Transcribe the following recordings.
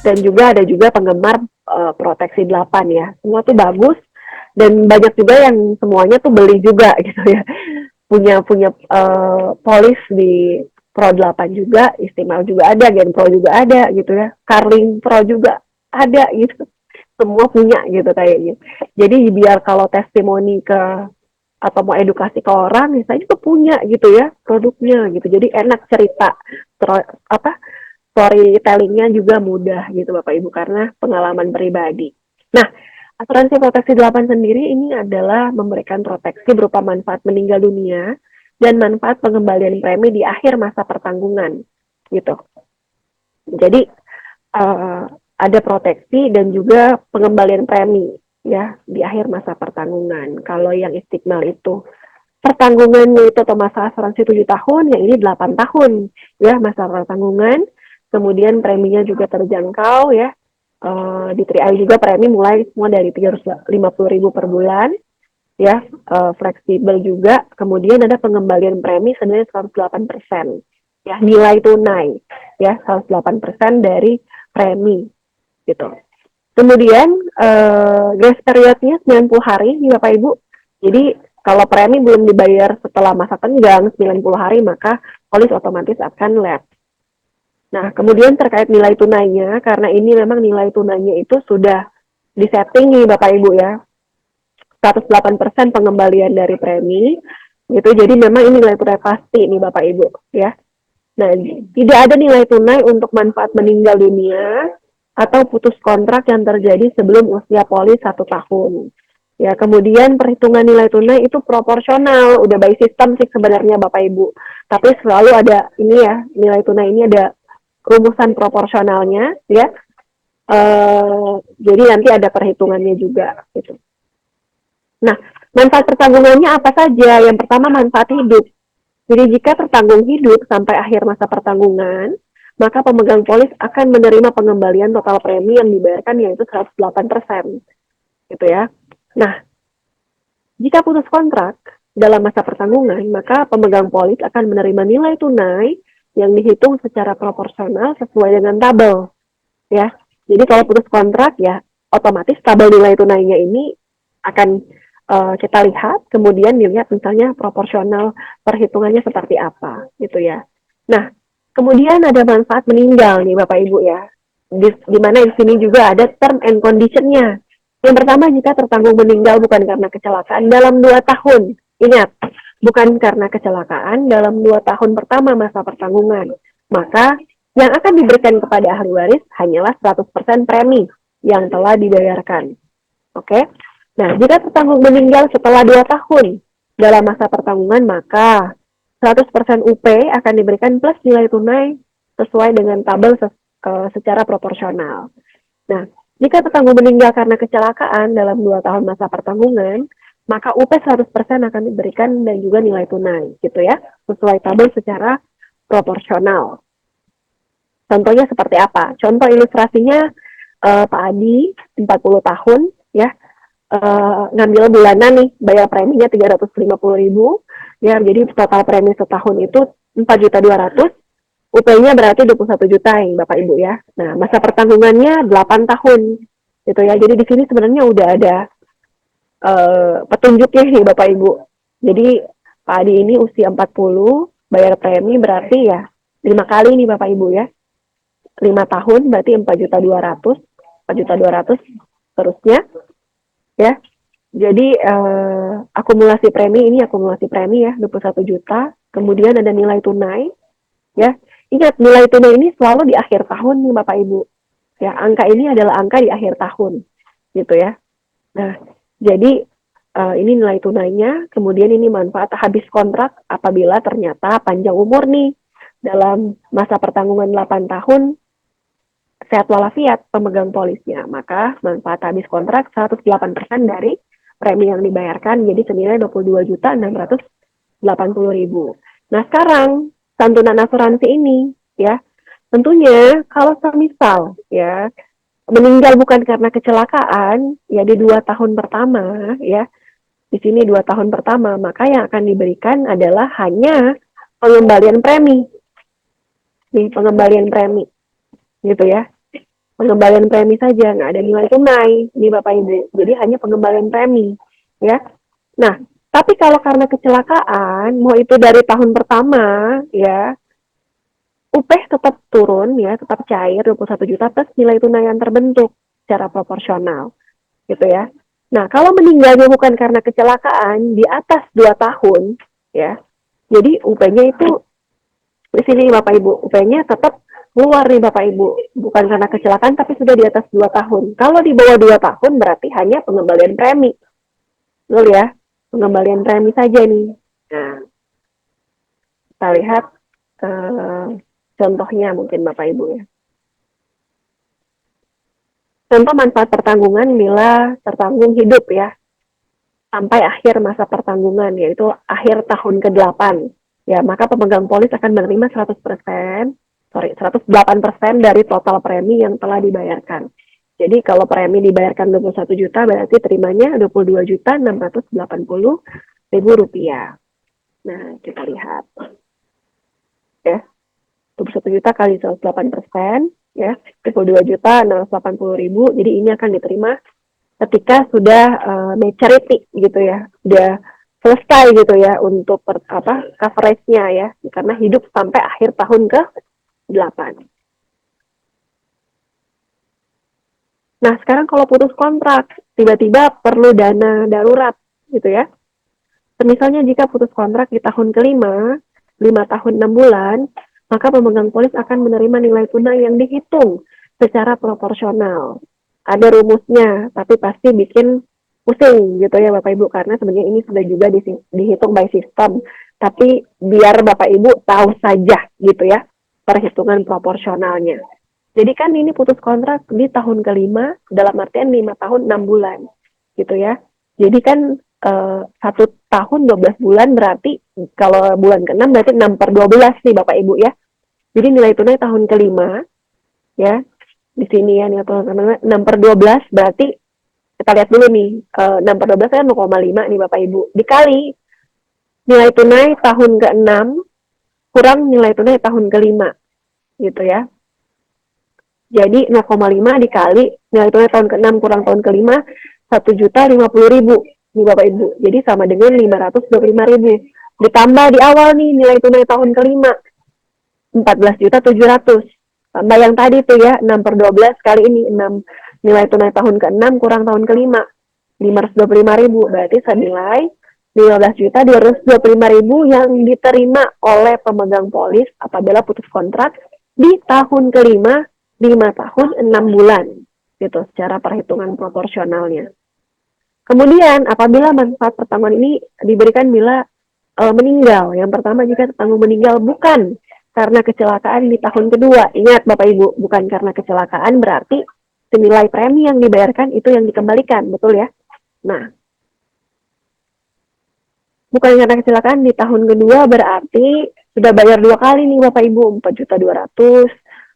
dan juga ada juga penggemar proteksi 8 ya. Semua tuh bagus dan banyak juga yang semuanya tuh beli juga gitu ya. Punya punya polis di Pro 8 juga, Istimewa juga ada, Gen Pro juga ada gitu ya. Carling Pro juga ada gitu. Semua punya gitu kayaknya. Jadi biar kalau testimoni ke atau mau edukasi ke orang, misalnya tuh punya gitu ya produknya gitu. Jadi enak cerita, apa storytellingnya juga mudah gitu Bapak Ibu karena pengalaman pribadi. Nah, asuransi proteksi 8 sendiri ini adalah memberikan proteksi berupa manfaat meninggal dunia dan manfaat pengembalian premi di akhir masa pertanggungan gitu. Jadi uh, ada proteksi dan juga pengembalian premi ya di akhir masa pertanggungan. Kalau yang Istiqmal itu pertanggungannya itu atau masa asuransi 7 tahun, yang ini 8 tahun ya masa pertanggungan. Kemudian preminya juga terjangkau ya. Di 3i juga premi mulai semua dari 350.000 per bulan ya, fleksibel juga. Kemudian ada pengembalian premi senilai 108% ya, nilai tunai ya, 108% dari premi gitu. Kemudian grace periodnya 90 hari nih Bapak Ibu. Jadi kalau premi belum dibayar setelah masa tenggang 90 hari, maka polis otomatis akan lapse. Nah, kemudian terkait nilai tunainya, karena ini memang nilai tunainya itu sudah disetting nih Bapak Ibu ya, 108% pengembalian dari premi, gitu. Jadi memang ini nilai tunai pasti nih Bapak Ibu ya. Nah, tidak ada nilai tunai untuk manfaat meninggal dunia atau putus kontrak yang terjadi sebelum usia polis 1 tahun. Ya, kemudian perhitungan nilai tunai itu proporsional, udah by system sih sebenarnya Bapak Ibu. Tapi selalu ada ini ya, nilai tunai ini ada rumusan proporsionalnya ya. Jadi nanti ada perhitungannya juga gitu. Nah, manfaat pertanggungannya apa saja? Yang pertama manfaat hidup. Jadi jika tertanggung hidup sampai akhir masa pertanggungan, maka pemegang polis akan menerima pengembalian total premi yang dibayarkan yaitu 108%. Gitu ya. Nah, jika putus kontrak dalam masa pertanggungan, maka pemegang polis akan menerima nilai tunai yang dihitung secara proporsional sesuai dengan tabel. Ya. Jadi kalau putus kontrak ya otomatis tabel nilai tunainya ini akan kita lihat, kemudian dilihat misalnya proporsional perhitungannya seperti apa gitu ya. Nah, kemudian ada manfaat meninggal nih Bapak Ibu ya. Di mana di sini juga ada term and condition-nya. Yang pertama, jika tertanggung meninggal bukan karena kecelakaan dalam 2 tahun. Ingat, bukan karena kecelakaan dalam 2 tahun pertama masa pertanggungan. Maka yang akan diberikan kepada ahli waris hanyalah 100% premi yang telah dibayarkan. Oke? Nah, jika tertanggung meninggal setelah 2 tahun dalam masa pertanggungan, maka 100% UP akan diberikan plus nilai tunai sesuai dengan tabel secara proporsional. Nah, jika tertanggung meninggal karena kecelakaan dalam 2 tahun masa pertanggungan, maka UP 100% akan diberikan dan juga nilai tunai, gitu ya, sesuai tabel secara proporsional. Contohnya seperti apa? Contoh ilustrasinya Pak Adi, 40 tahun, ya, ngambil bulanan nih, bayar preminya 350.000, ya, jadi total premi setahun itu 4.200.000, UP-nya berarti 21 juta yang Bapak Ibu ya. Nah, masa pertanggungannya 8 tahun, gitu ya. Jadi di sini sebenarnya udah ada petunjuknya nih Bapak Ibu. Jadi Pak Adi ini usia 40, bayar premi berarti ya 5 kali nih Bapak Ibu ya. 5 tahun berarti 4.200.000, 4.200.000 terusnya ya. Jadi akumulasi premi ya 21 juta, kemudian ada nilai tunai ya. Ingat nilai tunai ini selalu di akhir tahun nih Bapak Ibu. Ya, angka ini adalah angka di akhir tahun gitu ya. Nah, jadi ini nilai tunainya, kemudian ini manfaat habis kontrak apabila ternyata panjang umur nih dalam masa pertanggungan 8 tahun sehat walafiat pemegang polisnya, maka manfaat habis kontrak 108% dari premi yang dibayarkan jadi senilai 22.680.000. Nah, sekarang santunan asuransi ini ya, tentunya kalau semisal ya meninggal bukan karena kecelakaan ya di 2 tahun pertama ya, di sini 2 tahun pertama, maka yang akan diberikan adalah hanya pengembalian premi nih, pengembalian premi gitu ya. pengembalian premi saja, nggak ada nilai tunai nih Bapak Ibu. Jadi hanya pengembalian premi, ya. Nah, tapi kalau karena kecelakaan, mau itu dari tahun pertama, ya, UPH tetap turun, ya, tetap cair 21 juta plus nilai tunai yang terbentuk secara proporsional, gitu ya. Nah, kalau meninggalnya bukan karena kecelakaan di atas 2 tahun, ya, jadi UP-nya itu di sini Bapak Ibu, UP-nya tetap keluar nih Bapak Ibu, bukan karena kecelakaan tapi sudah di atas 2 tahun. Kalau di bawah 2 tahun berarti hanya pengembalian premi. Betul ya? Pengembalian premi saja nih. Nah, kita lihat eh, contohnya mungkin Bapak Ibu ya. Contoh manfaat pertanggungan bila tertanggung hidup ya, sampai akhir masa pertanggungan, yaitu akhir tahun ke-8. Ya, maka pemegang polis akan menerima 108% dari total premi yang telah dibayarkan. Jadi kalau premi dibayarkan 21 juta, berarti terimanya 22.680.000 rupiah. Nah, kita lihat. Ya, 21 juta kali 108%, ya, 22.680.000. Jadi ini akan diterima ketika sudah maturity gitu ya, sudah selesai gitu ya untuk coverage-nya ya, karena hidup sampai akhir tahun ke-8. Nah, sekarang kalau putus kontrak, tiba-tiba perlu dana darurat gitu ya. Misalnya jika putus kontrak di tahun kelima, 5 tahun 6 bulan, maka pemegang polis akan menerima nilai tunai yang dihitung secara proporsional. Ada rumusnya, tapi pasti bikin pusing gitu ya Bapak Ibu, karena sebenarnya ini sudah juga dihitung by system. Tapi biar Bapak Ibu tahu saja gitu ya, perhitungan proporsionalnya. Jadi kan ini putus kontrak di tahun kelima, dalam artian 5 tahun 6 bulan gitu ya. Jadi kan 1 tahun 12 bulan berarti kalau bulan ke-6 berarti 6/12 nih Bapak Ibu ya. Jadi nilai tunai tahun kelima ya, di sini ya, nilai tunai 6/12 berarti kita lihat dulu nih, 6/12 kan 0,5 nih Bapak Ibu. Dikali nilai tunai tahun ke-6 kurang nilai tunai tahun kelima gitu ya. Jadi 0,5 dikali nilai tunai tahun ke-6 kurang tahun kelima, 1.050.000 nih Bapak Ibu. Jadi sama dengan 525.000. Ditambah di awal nih nilai tunai tahun kelima, 14.700. Tambah yang tadi tuh ya, 6/12 kali ini 6 nilai tunai tahun ke-6 kurang tahun kelima, 525.000. Berarti senilai 15.225.000 yang diterima oleh pemegang polis apabila putus kontrak di tahun kelima, 5 tahun 6 bulan gitu secara perhitungan proporsionalnya. Kemudian apabila manfaat pertanggungan ini diberikan bila meninggal. Yang pertama, jika tertanggung meninggal bukan karena kecelakaan di tahun kedua. Ingat Bapak Ibu, bukan karena kecelakaan berarti senilai premi yang dibayarkan itu yang dikembalikan, betul ya? Nah, bukan karena kecelakaan di tahun kedua berarti sudah bayar 2 kali nih Bapak Ibu, 4.200.000,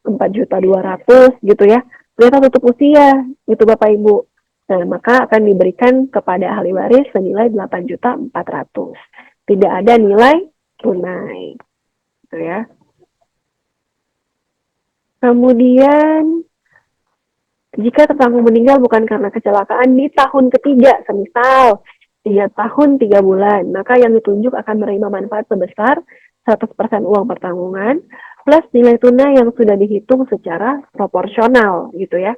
4.200.000 gitu ya. Ternyata tutup usia gitu Bapak Ibu. Nah, maka akan diberikan kepada ahli waris senilai 8.400.000. Tidak ada nilai tunai. Gitu ya. Kemudian jika tertanggung meninggal bukan karena kecelakaan di tahun ketiga, semisal 3 tahun 3 bulan, maka yang ditunjuk akan menerima manfaat sebesar 100% uang pertanggungan plus nilai tunai yang sudah dihitung secara proporsional gitu ya.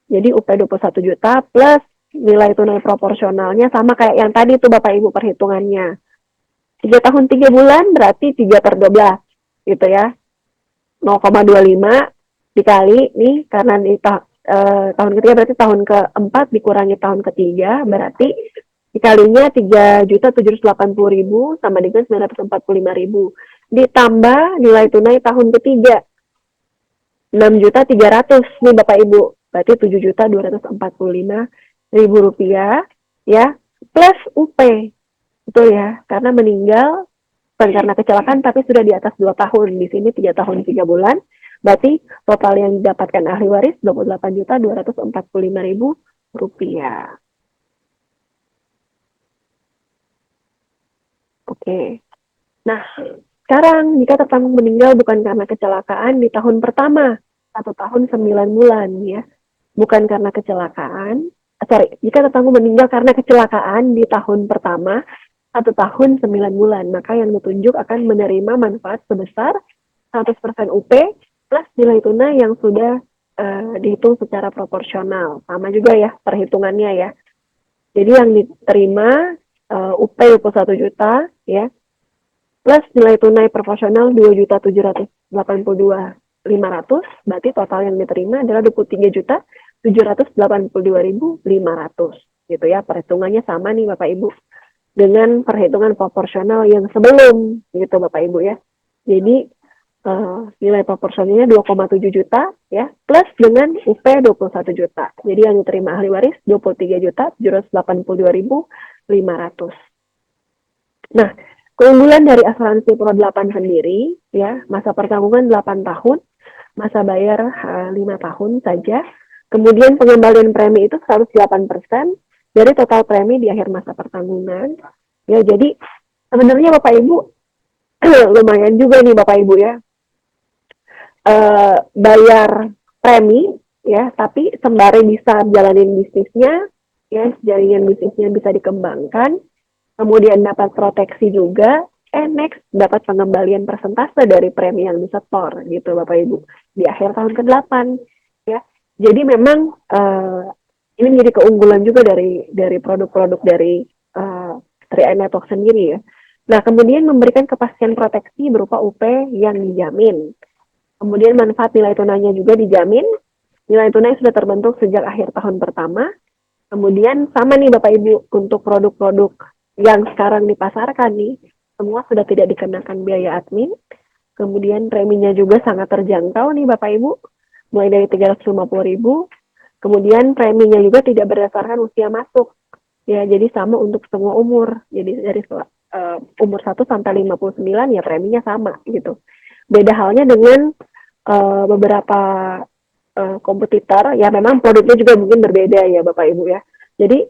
Jadi UP 21 juta plus nilai tunai proporsionalnya sama kayak yang tadi tuh Bapak Ibu perhitungannya. 3 tahun 3 bulan berarti 3/12 gitu ya. 0,25 dikali nih karena di tahun ketiga berarti tahun keempat dikurangi tahun ketiga berarti dikalinya 3.780.000 sama dengan 945.000 ditambah nilai tunai tahun ketiga 6.300.000 nih Bapak Ibu berarti 7.245.000 rupiah ya plus UP betul ya karena meninggal bukan karena kecelakaan tapi sudah di atas 2 tahun. Di sini 3 tahun 3 bulan. Berarti total yang didapatkan ahli waris 28.245.000 rupiah. Oke. Nah, sekarang jika tertanggung meninggal bukan karena kecelakaan di tahun pertama, 1 tahun 9 bulan ya. Bukan karena kecelakaan, jika tetangga meninggal karena kecelakaan di tahun pertama, 1 tahun 9 bulan, maka yang ditunjuk akan menerima manfaat sebesar 100% UP plus nilai tunai yang sudah dihitung secara proporsional. Sama juga ya perhitungannya ya. Jadi yang diterima UP 21 juta ya, plus nilai tunai proporsional 2.782.500, berarti total yang diterima adalah 23.782.500 gitu ya. Perhitungannya sama nih Bapak Ibu dengan perhitungan proporsional yang sebelum gitu Bapak Ibu ya. Jadi nilai proporsionalnya 2,7 juta ya, plus dengan UP 21 juta. Jadi yang diterima ahli waris 23.782.500. Nah, keunggulan dari asuransi Pro 8 sendiri ya, masa pertanggungan 8 tahun, masa bayar 5 tahun saja. Kemudian pengembalian premi itu 108% dari total premi di akhir masa pertanggungan. Ya, jadi sebenarnya Bapak Ibu lumayan juga nih Bapak Ibu ya. Bayar premi ya, tapi sembari bisa jalanin bisnisnya ya, jaringan bisnisnya bisa dikembangkan, kemudian dapat proteksi juga, next dapat pengembalian persentase dari premi yang disetor gitu Bapak Ibu di akhir tahun ke-8 ya. Jadi memang ini menjadi keunggulan juga dari produk-produk dari 3i Network sendiri ya. Nah, kemudian memberikan kepastian proteksi berupa UP yang dijamin. Kemudian manfaat nilai tunainya juga dijamin. Nilai tunai sudah terbentuk sejak akhir tahun pertama. Kemudian sama nih Bapak Ibu, untuk produk-produk yang sekarang dipasarkan nih, semua sudah tidak dikenakan biaya admin. Kemudian preminya juga sangat terjangkau nih Bapak Ibu, mulai dari 350.000. Kemudian preminya juga tidak berdasarkan usia masuk. Ya, jadi sama untuk semua umur. Jadi dari umur 1 sampai 59 ya preminya sama gitu. Beda halnya dengan beberapa kompetitor, ya memang produknya juga mungkin berbeda ya Bapak Ibu ya. Jadi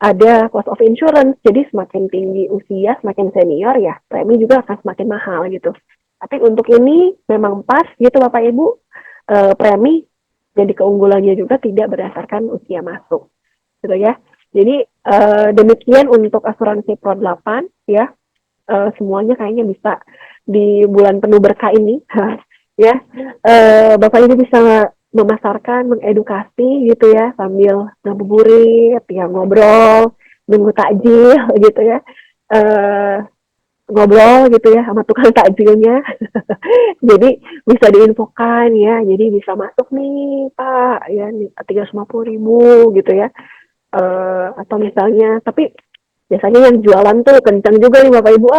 ada cost of insurance, jadi semakin tinggi usia, semakin senior ya, premi juga akan semakin mahal gitu. Tapi untuk ini memang pas gitu Bapak Ibu, premi jadi keunggulannya juga tidak berdasarkan usia masuk gitu ya. Jadi demikian untuk asuransi Pro 8 ya. Semuanya kayaknya bisa di bulan penuh berkah ini ya. Bapak Ibu bisa memasarkan, mengedukasi gitu ya, sambil ngabuburit ya, ngobrol, nunggu takjil gitu ya, ngobrol gitu ya sama tukang takjilnya. Jadi bisa diinfokan ya, jadi bisa masuk nih Pak ya, 350.000 gitu ya. Atau misalnya, tapi biasanya yang jualan tuh kencang juga nih Bapak Ibu,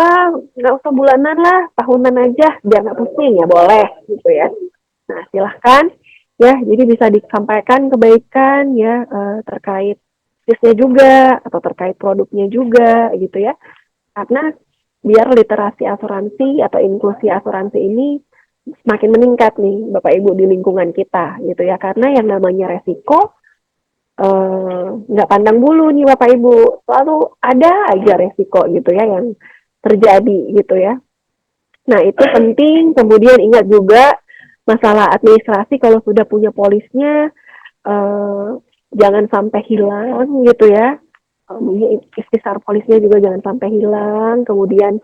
nggak usah bulanan lah, tahunan aja biar nggak pusing, ya boleh gitu ya. Nah silahkan ya, jadi bisa disampaikan kebaikan ya, terkait bisnisnya juga atau terkait produknya juga gitu ya, karena biar literasi asuransi atau inklusi asuransi ini semakin meningkat nih Bapak Ibu di lingkungan kita gitu ya, karena yang namanya resiko nggak pandang bulu nih Bapak Ibu, selalu ada aja resiko gitu ya yang terjadi gitu ya. Nah itu penting. Kemudian ingat juga masalah administrasi, kalau sudah punya polisnya jangan sampai hilang gitu ya. Istisar polisnya juga jangan sampai hilang. Kemudian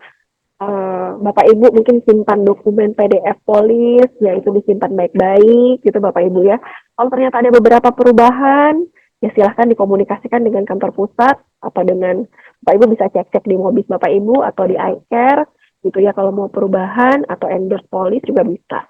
Bapak Ibu mungkin simpan dokumen PDF polis, yaitu disimpan baik-baik gitu Bapak Ibu ya. Kalau ternyata ada beberapa perubahan, ya silahkan dikomunikasikan dengan kantor pusat atau dengan Bapak Ibu bisa cek-cek di Mobis Bapak Ibu atau di iCare gitu ya, kalau mau perubahan atau endorse polis juga bisa